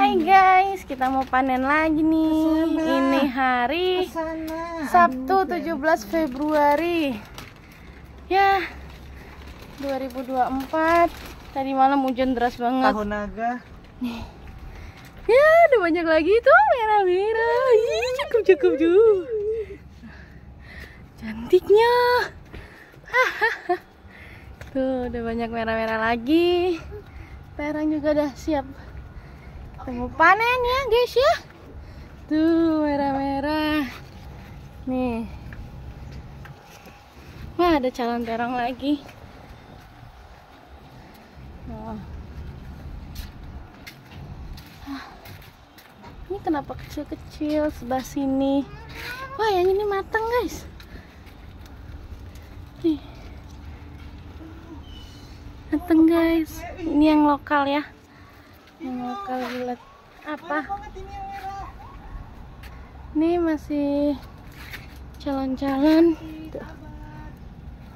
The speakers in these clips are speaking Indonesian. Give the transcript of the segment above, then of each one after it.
Hai guys, kita mau panen lagi nih. Ini hari Sabtu 17 Februari ya 2024. Tadi malam hujan deras banget. Tahun naga. Nih. Ya, udah banyak lagi tuh merah-merah. Ih, cukup tuh. Cantiknya. Tuh, udah banyak merah-merah lagi. Perang juga udah siap. Kita mau panen ya guys ya. Tuh merah-merah. Nih. Wah, ada calon terong lagi. Oh. Ini kenapa kecil-kecil sebelah sini? Wah, yang ini matang guys. Nih. Matang guys. Ini yang lokal ya. Yang lokal bulat. Apa? Ini masih calon-calon.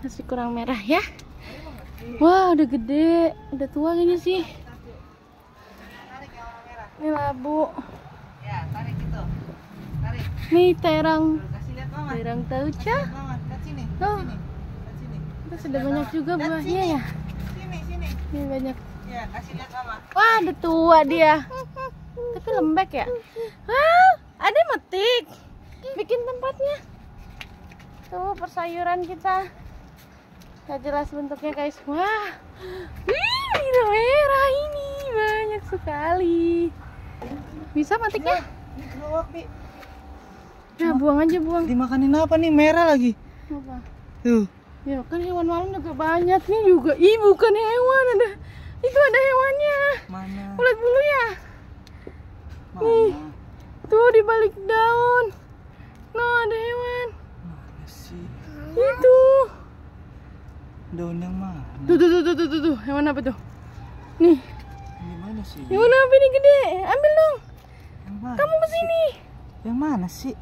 Masih kurang merah ya. Wah, udah gede, udah tua kayaknya sih. Ini labu. Ya, tarik itu. Tarik. Nih terong. Kasih lihat Mama. Terong tauca. Lihat sini. Tuh. Lihat sini. Itu sudah banyak juga buahnya ya. Sini. Ini banyak. Ya, kasih lihat Mama. Wah, udah tua dia. Tapi lembek ya. Wah, ada metik. Bikin tempatnya. Tuh persayuran kita. Gak jelas bentuknya guys. Wah, wih, merah ini banyak sekali. Bisa metiknya? Ini keluak, Pi. Nah, buang aja, buang. Dimakanin apa nih? Merah lagi. Apa? Tuh. Ya kan hewan malam juga banyak nih juga. Ih, bukan hewan, ada. Itu ada hewannya. Mana? Lihat dulu ya. Mana? Nih. Tuh di balik daun. Nah, ada hewan. Mana sih? Itu. Daun yang mana? Tuh. Hewan apa tuh? Nih. Di mana sih? Hewan apa ini gede? Ambil dong. Yang mana? Kamu kesini. Yang mana sih?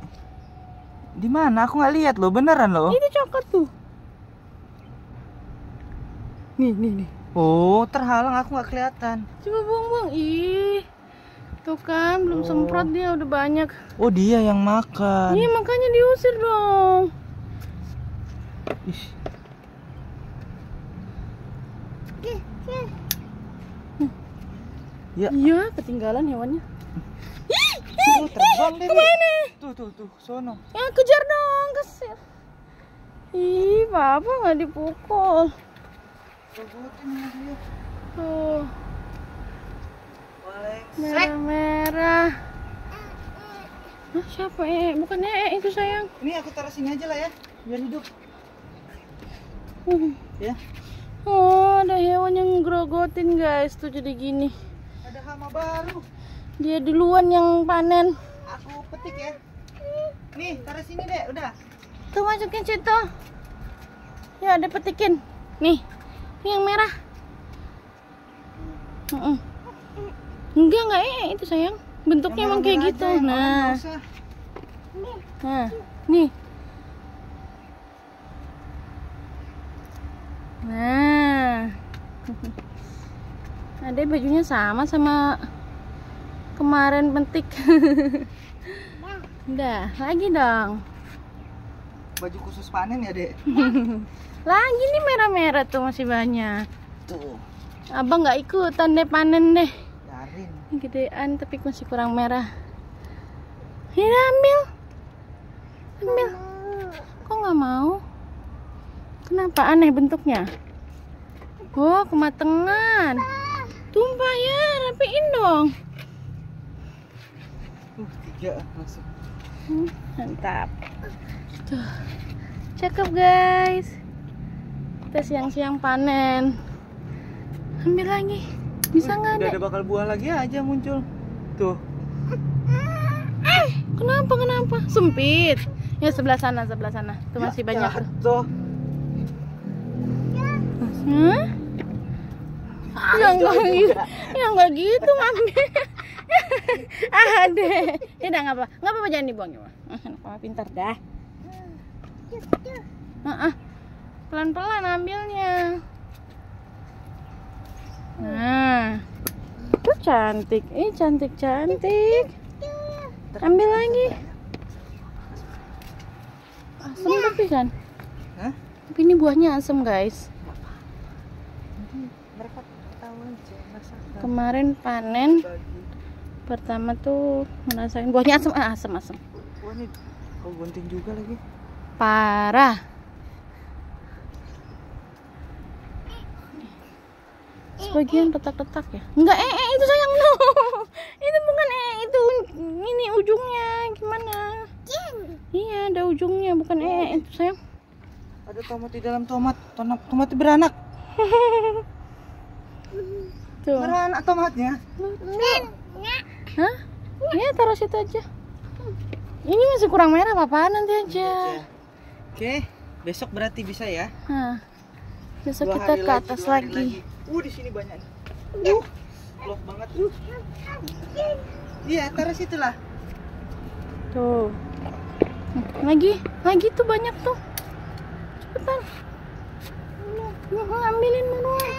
Di mana? Aku nggak lihat loh, beneran loh. Itu coklat tuh. Nih. Oh, terhalang, aku nggak kelihatan. Coba buang. Ih. Tuh kan, belum semprot dia udah banyak. Oh, dia yang makan. Iya, makanya diusir dong. Ih. Ya. Iya, ketinggalan hewannya. Oh, terbang deh. Kemana? Tuh, sono. Ya, kejar dong, kesir. Ih, papa nggak dipukul. Tuh, merah-merah. Hah, siapa bukan itu sayang. Ini aku taruh sini aja lah ya, biar hidup. Ya. Oh, ada hewan yang ngegrogotin guys, tuh jadi gini. Ada hama baru. Dia duluan yang panen. Aku petik ya. Nih, taruh sini deh, udah. Tuh masukin situ. Ya, ada petikin. Nih, ini yang merah. Enggak itu sayang. Bentuknya emang kayak gitu. Nah, nih. Nah, ada bajunya sama kemarin pentik. Udah, lagi dong. Baju khusus panen ya, Dek? Lagi nih merah-merah tuh masih banyak. Tuh. Abang nggak ikutan deh panen deh. Yarin. Ini gedean tapi masih kurang merah. Ini ambil. Kok nggak mau? Kenapa aneh bentuknya? Oh, kematangan. Tumpah ya, rapiin dong. 3 masuk. Mantap. Tuh. Cakep guys. Kita siang-siang panen. Ambil lagi. Bisa nggak Udah Dek? ada bakal buah lagi aja muncul. Tuh. Kenapa? Sempit. Ya sebelah sana. Tuh masih banyak tuh. Tuh. Hah? Ya nggak gitu ngambil. Deh. Ya udah nggak apa-apa jangan dibuang ya. Anak pintar dah. Pelan-pelan ambilnya. Nah, Tuh cantik. Cantik. Ambil lagi. Asam tapi kan? Hah? Tapi ini buahnya asam guys. Mereka tahu aja masakan. Kemarin panen pertama tuh ngerasain buahnya asam. Wah ini kok gunting juga lagi. Parah. Sebagian retak-retak ya. Enggak, itu sayang no. Itu bukan itu ini ujungnya gimana? Iya, ada ujungnya bukan itu sayang. Ada tomat di dalam tomat. Tomat beranak. Tuh. Beranak tomatnya. Hah? Ya taruh situ aja. Ini masih kurang merah apa nanti aja. Oke, besok berarti bisa ya. Nah, besok 2 kita hari ke atas 2 hari lagi. Di sini banyak nih. Blok banget. Iya, taruh situ lah. Tuh. Lagi tuh banyak tuh. Cepetan. Ambilin buruan.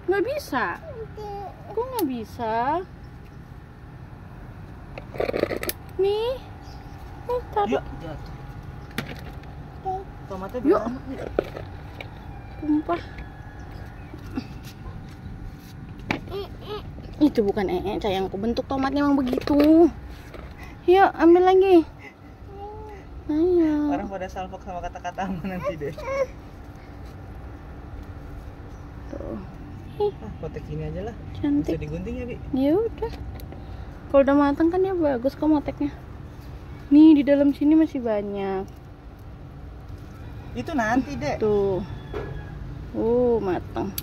Nggak bisa. Kok nggak bisa? Nih. Taruh. Yuk, jatuh. Tomatnya Yuk. beranak nih. Tumpah. Itu bukan sayangku, bentuk tomatnya emang begitu. Yuk, ambil lagi. Ayo. Orang pada salfok sama kata-kata nanti deh. Tuh. Kotek ini aja lah. Bisa Cantik. digunting ya, Bi? Ya udah. Kalau udah matang kan ya bagus kok moteknya. Nih di dalam sini masih banyak. Itu nanti, Dek. Tuh. Matang.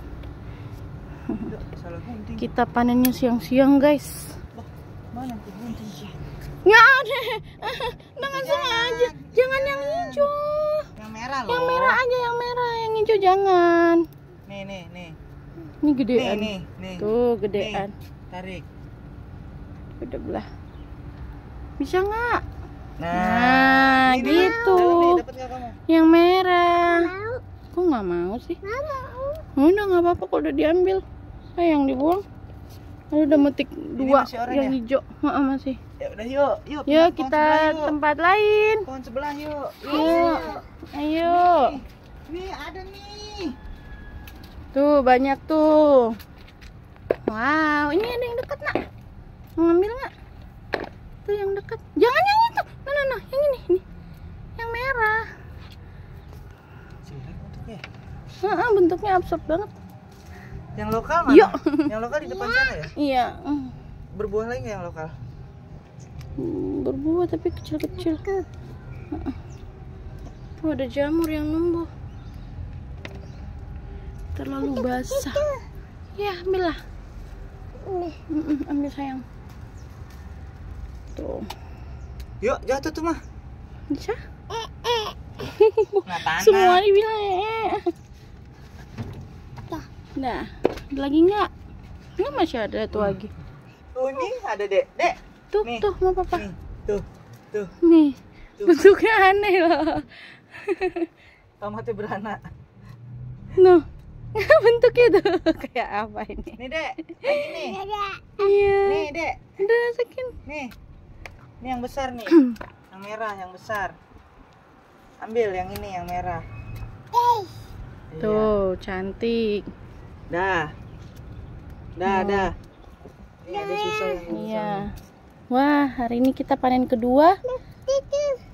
Udah, salah gunting. Kita panennya siang-siang, guys. Loh, mana tuh gunting? Ya ada. Dengan sengaja. Jangan yang hijau. Yang merah loh. Yang merah aja, yang merah. Yang hijau jangan. Nih. Ini gedean. Nih. Tuh, gedean. Tarik. Udah belah. Bisa nggak? Nah, Nah, ini gitu. nih, dapat nggak kamu? Yang merah. Kok nggak mau sih? Udah nggak apa-apa kalau udah diambil. Sayang dibuang. Lalu udah metik 2 masih oranye yang ya? hijau. Masih. Ya udah yuk. Yuk pindah pohon kita sebelah, yuk. tempat lain. Pohon sebelah yuk. Yuk. Ayo. Nih ada nih. Tuh banyak tuh. Wow, ini ada yang dekat nak. Mau ngambil nggak? Tuh yang dekat. Jangan yang itu. Nah, yang ini. Yang merah. Jelek bentuknya. Bentuknya absurd banget. Yang lokal mana? Yuk. Yang lokal di depan sana ya? Iya. Berbuah lagi nggak yang lokal? Berbuah tapi kecil-kecil. Tuh ada jamur yang numbuh. Terlalu basah. Ya, ambillah. Ambil sayang. Tuh. Yuk, jatuh tuh mah. Bisa? Nah, tanah. Semua dibilang Nah, ada lagi nggak? Ini masih ada tuh lagi. Tuh ini ada Dek. Dek. Tuh, Nih. tuh mau papa. Nih, tuh. Nih, Tuh. bentuknya aneh loh. Tomatnya beranak. Noh, bentuknya tuh kayak apa ini? Nih, Dek. Lagi nih. Iya. Nih, Dek. Udah rasakin. Nih. Ini yang besar nih. Yang merah, yang besar. Ambil yang ini, yang merah. Iya. Tuh, cantik. Dah. Dah. Ini ada susah yang Iya. Wah, hari ini kita panen kedua.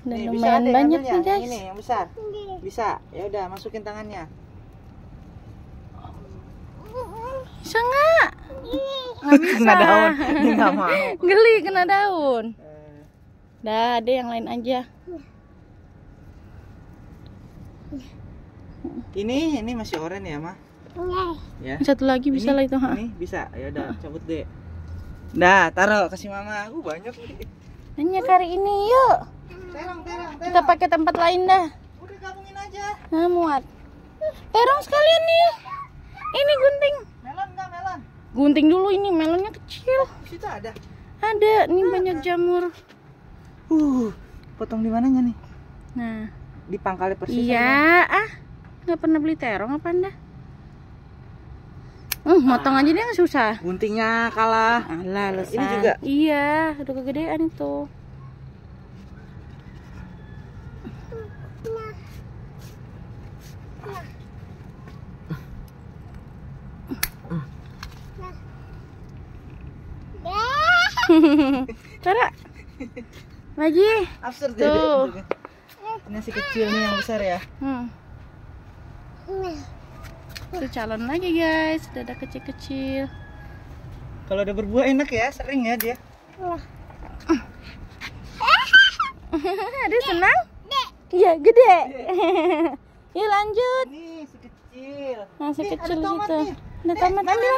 Dan Nih, lumayan Dek, banyak ambilnya. nih, guys. Yang ini, yang besar. Bisa. Ya udah, masukin tangannya. Bisa nggak? Nggak bisa. Kena daun. Ini nggak mau. Geli kena daun. Dah, ada yang lain aja. Ini masih oranye ya, Mah? Ya. Satu lagi bisa lah itu, ha. Ini bisa. Ya udah, cabut deh. Dah, taruh kasih Mama. Aku banyak nih. Banyak hari ini, yuk. Terong. Kita pakai tempat lain dah. Udah gabungin aja. Nah, muat. Terong sekalian nih. Ini gunting. Melon enggak, melon? Gunting dulu ini, melonnya kecil. Di situ ada. Ada, nih banyak jamur. Potong di mananya nih? Nah, Di pangkalnya persis. iya, nggak pernah beli terong apa anda? Motong aja dia nggak susah. Guntingnya kalah. Alah, lesat. Ini juga. Iya, udah kegedean itu. Cara lagi. Absurd tuh. Ini si kecil nih yang besar ya. Tuh calon lagi guys, udah ada kecil-kecil. Kalau udah berbuah enak ya, sering ya dia. Dia senang? Iya, gede. Yuk lanjut. Nih si kecil. Nah, si Nih, kecil ada tomat gitu. nih. Ada tomat, ambil.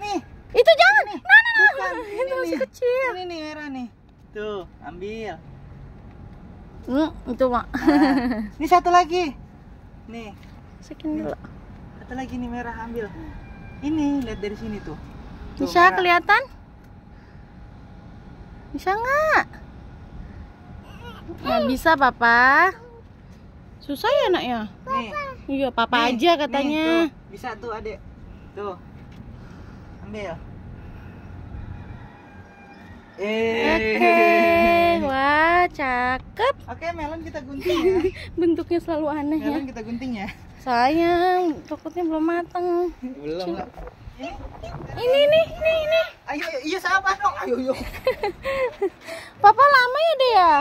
Nih. Itu jangan. Nah. Bukan. Itu masih kecil. Ini nih merah nih. Tuh, ambil. Itu mak. Nah, ini satu lagi. Nih. Sekian dulu. Satu lagi nih merah, ambil. Ini lihat dari sini tuh. Tuh, Bisa merah. kelihatan? Bisa nggak? Nggak bisa papa. Susah ya anaknya. Nih. Iya papa Nih, aja nih, katanya. tuh. Bisa tuh adek. Tuh. Ambil. Oke, wah cakep. Oke, melon kita gunting ya. Bentuknya selalu aneh ya. Melon kita gunting ya. Sayang, coklatnya belum matang. Belum lah. Ini. Ayo, iya sabar dong. Ayo. Papa lama ya deh ya?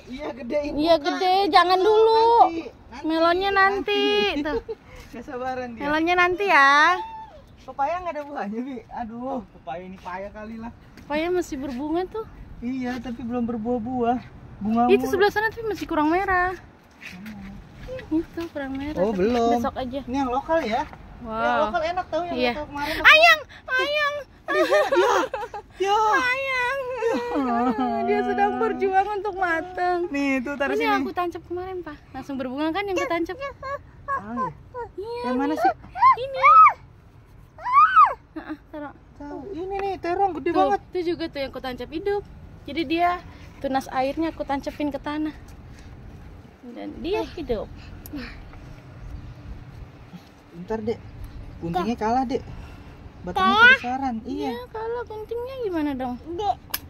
Iya gede ini. Iya gede, jangan dulu. Nanti. Melonnya nanti. Tuh. Gak sabaran dia. Melonnya nanti ya. Pepaya nggak ada buahnya, Bi. Aduh, pepaya ini payah kali lah. Pepaya masih berbunga tuh. Iya, tapi belum berbuah-buah. Bunga Itu mulu. sebelah sana tapi masih kurang merah. Itu kurang merah. Oh, tapi belum. Besok aja. Ini yang lokal ya. Yang Wow. lokal enak tau yang Iya. lokal kemarin. Ayang. Ya. Ayang. Dia sedang berjuang untuk matang. Nih, tuh taruh Ini sini. aku tancap kemarin, Pak. Langsung berbunga kan yang aku tancap? Ah, iya. Iya. Yang mana sih? Ini. Taruh. Tahu. Ini nih, terong gede Tuh, banget. itu juga tuh yang aku tancap hidup. Jadi dia tunas airnya aku tancapin ke tanah. Dan dia hidup. Bentar, Dek. Guntingnya kalah, Dek. Batangnya kebesaran. Iya. Ya, kalau guntingnya gimana dong?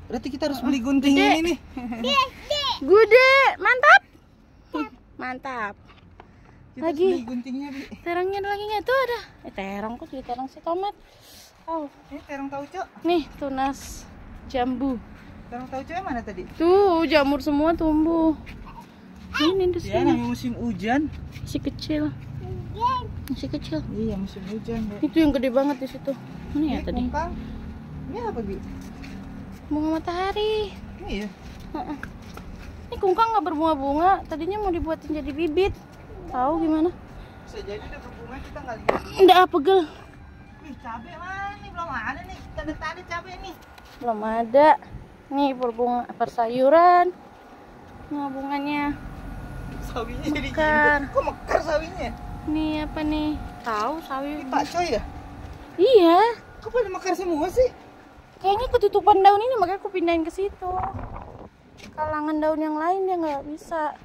Berarti kita harus beli gunting Dek. ini nih. Gude, mantap. Mantap. Kita Lagi. harus beli guntingnya, Bi. Terongnya ada lagi nggak tuh ada? Terong kok jadi terong si tomat. Oh, Ini terong tauco. nih tunas jambu. Terong tauco yang mana tadi? Tuh jamur semua tumbuh. Ini di Ya, sini. namanya musim hujan. Masih kecil. Masih kecil. Iya, musim hujan, Dek. Itu yang gede banget di situ. Mana ya tadi? Kungkang. Ini apa, Bi? Bunga matahari. Ini ya. Heeh. Ini kungkang nggak berbunga-bunga. Tadinya mau dibuatin jadi bibit. Tahu gimana? Bisa jadi udah berbunga kita nggak lihat. Nggak pegel. Wih, cabai mana nih? Belum ada nih. Tanda-tanda cabai nih. Belum ada. Nih berbunga persayuran. Nah bunganya. Sawinya jadi Mekar. gini. Kok mekar sawinya? Nih apa nih? Tahu sawi. Ini Pak Coy ya? Iya. Kok pada mekar semua sih? Kayaknya ketutupan daun ini makanya aku pindahin ke situ. Kalangan daun yang lain dia nggak bisa.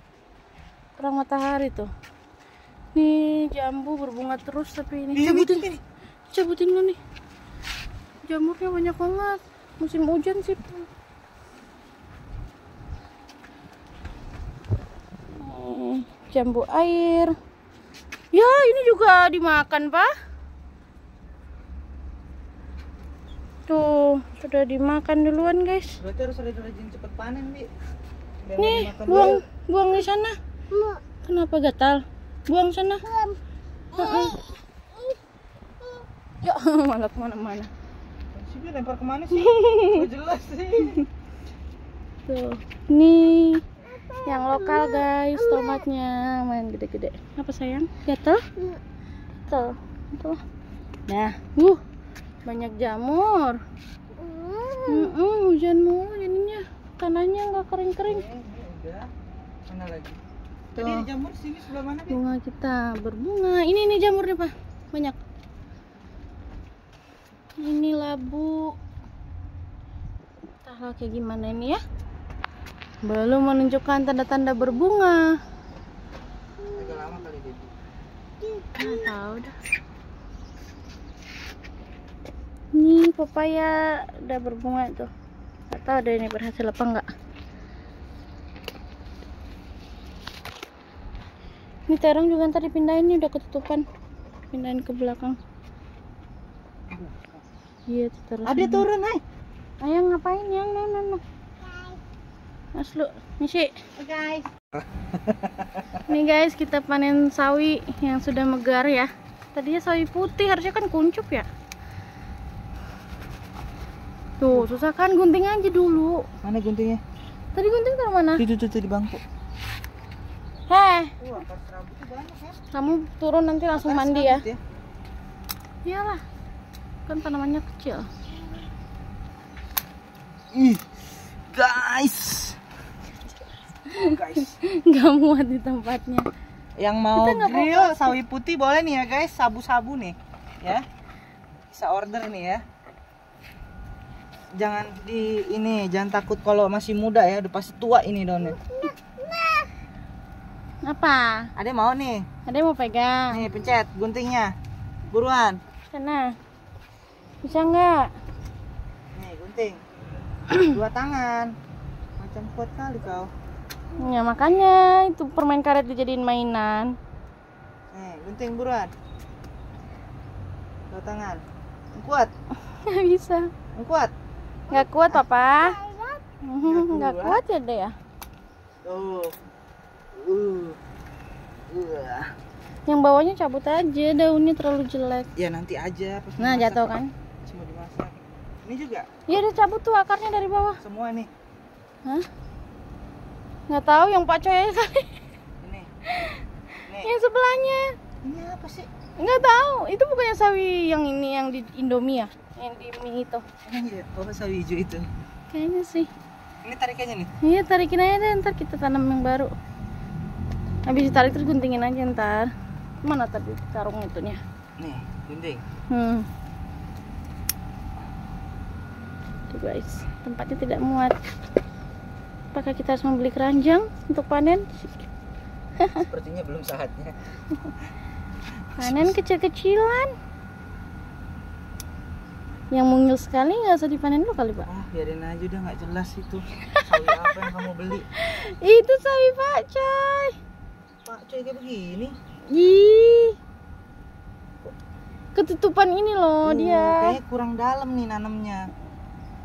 Terang matahari tuh. Nih jambu berbunga terus tapi ini. Iya, Cabutin. ini. Cabutin lu nih. Jamurnya banyak banget. Musim hujan sih. Jambu air. Ya, ini juga dimakan, Pak. Tuh, sudah dimakan duluan, guys. Berarti harus ada rajin cepet panen, Bi. Biar Nih, dimakan buang di sana. Kenapa gatal? Buang sana. Heeh. Ya, malah kemana-mana. dulu. Si Bi lempar kemana sih? Gak jelas sih. Tuh, nih yang lokal guys, tomatnya main gede-gede. Apa sayang? Gatel? Gatel. Tuh. Nah, banyak jamur. Hujan mulu jadinya tanahnya nggak kering-kering. Udah. Mana lagi? Tuh. Tadi ada jamur sini sebelah mana, Bi? Bunga kita berbunga. Ini jamurnya, Pak. Banyak. Ini labu. Entahlah kayak gimana ini ya. Belum menunjukkan tanda-tanda berbunga. Agak lama kali, Bi. Nggak tahu dah. Ini pepaya udah berbunga tuh. Gak tahu deh ini berhasil apa enggak. Ini terong juga ntar dipindahin, nih udah ketutupan. Pindahin ke belakang. Iya, terus. Ada turun, hai. Ayo ngapain yang no. Mas lu, misi. Guys. Nih guys, kita panen sawi yang sudah megar ya. Tadinya sawi putih, harusnya kan kuncup ya. Tuh, susah kan, gunting aja dulu. Mana guntingnya? Tadi gunting taruh mana? Tuh di bangku. Heh, Akar serabutnya banyak ya. kamu turun nanti langsung Akar mandi ya. serabut Iyalah, kan tanamannya kecil. Ih, guys. Nggak muat di tempatnya. Yang mau Kita nggak grill sawi putih boleh nih ya guys, sabu-sabu nih ya. Bisa order nih ya. Jangan jangan takut kalau masih muda ya, udah pasti tua ini daunnya. Apa? Ada yang mau nih. Ada yang mau pegang? Nih pencet guntingnya. Buruan. Sana. Bisa nggak? Nih gunting. 2 tangan. Macam kuat kali kau. Ya makanya itu permen karet dijadiin mainan. Nih gunting buruan. 2 tangan. Yang kuat. Nggak bisa. Yang kuat. Nggak kuat apa? Nggak kuat ya deh ya. Tuh. Yang bawahnya cabut aja, daunnya terlalu jelek. Ya nanti aja. Pas Nah dimasak. jatuh kan? Cuma dimasak. Ini juga. Iya udah cabut tuh akarnya dari bawah. Semua nih. Hah? Nggak tahu, yang Pak Coy aja kali. Ini. Nih. Yang sebelahnya. Ini apa sih? Nggak tahu. Itu bukannya sawi yang ini yang di Indomie ya? Yang di mie itu. Iya, sawi hijau itu. Kayaknya sih. Ini tarikannya nih. Iya tarikin aja deh, ntar kita tanam yang baru. Habis ditarik terus guntingin aja ntar. Mana tadi karung itunya? Nih, gunting. Tuh guys, tempatnya tidak muat. Apakah kita harus membeli keranjang untuk panen? Sepertinya belum saatnya. Panen kecil-kecilan. Yang mungil sekali nggak usah dipanen dulu kali Pak. Ah, biarin aja, udah nggak jelas itu. Sawi apa yang kamu beli? Itu sawi Pak Coy. Pak Coy kayak begini. Ih. Ketutupan ini loh dia. Kayaknya kurang dalam nih nanamnya.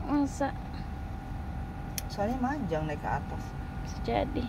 Masa Soalnya manjang naik ke atas. bisa jadi.